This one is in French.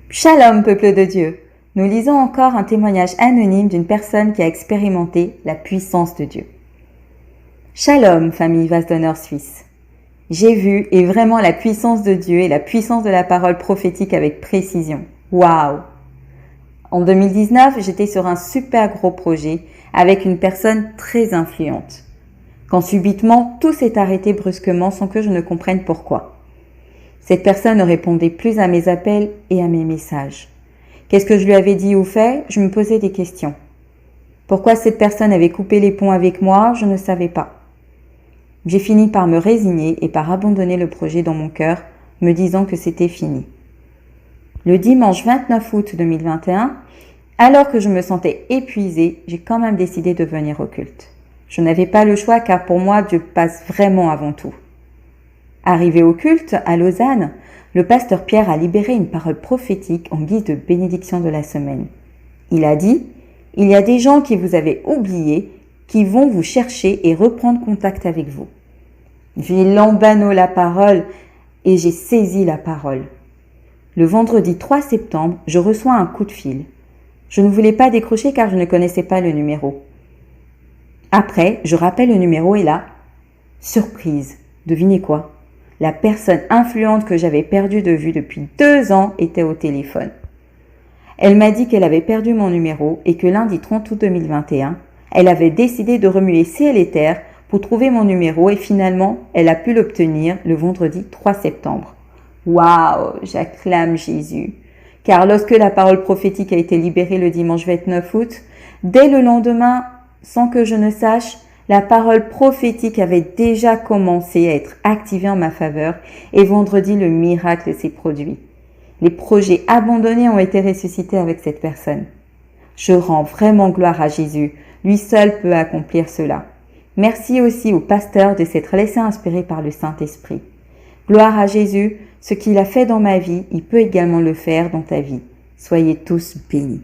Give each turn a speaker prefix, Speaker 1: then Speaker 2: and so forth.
Speaker 1: Shalom, peuple de Dieu! Nous lisons encore un témoignage anonyme d'une personne qui a expérimenté la puissance de Dieu. Shalom, famille Vase d'Honneur Suisse. J'ai vu et vraiment la puissance de Dieu et la puissance de la parole prophétique avec précision. Waouh! En 2019, j'étais sur un super gros projet avec une personne très influente. Quand subitement, tout s'est arrêté brusquement sans que je ne comprenne pourquoi. Cette personne ne répondait plus à mes appels et à mes messages. Qu'est-ce que je lui avais dit ou fait? Je me posais des questions. Pourquoi cette personne avait coupé les ponts avec moi? Je ne savais pas. J'ai fini par me résigner et par abandonner le projet dans mon cœur, me disant que c'était fini. Le dimanche 29 août 2021, alors que je me sentais épuisée, j'ai quand même décidé de venir au culte. Je n'avais pas le choix car pour moi, Dieu passe vraiment avant tout. Arrivé au culte, à Lausanne, le pasteur Pierre a libéré une parole prophétique en guise de bénédiction de la semaine. Il a dit « Il y a des gens qui vous avaient oublié, qui vont vous chercher et reprendre contact avec vous. » J'ai lambano la parole et j'ai saisi la parole. Le vendredi 3 septembre, je reçois un coup de fil. Je ne voulais pas décrocher car je ne connaissais pas le numéro. Après, je rappelle le numéro et là, surprise, devinez quoi? La personne influente que j'avais perdue de vue depuis 2 ans était au téléphone. Elle m'a dit qu'elle avait perdu mon numéro et que lundi 30 août 2021, elle avait décidé de remuer ciel et terre pour trouver mon numéro et finalement, elle a pu l'obtenir le vendredi 3 septembre. Waouh, j'acclame Jésus. Car lorsque la parole prophétique a été libérée le dimanche 29 août, dès le lendemain, sans que je ne sache, la parole prophétique avait déjà commencé à être activée en ma faveur et vendredi, le miracle s'est produit. Les projets abandonnés ont été ressuscités avec cette personne. Je rends vraiment gloire à Jésus. Lui seul peut accomplir cela. Merci aussi au pasteur de s'être laissé inspirer par le Saint-Esprit. Gloire à Jésus. Ce qu'il a fait dans ma vie, il peut également le faire dans ta vie. Soyez tous bénis.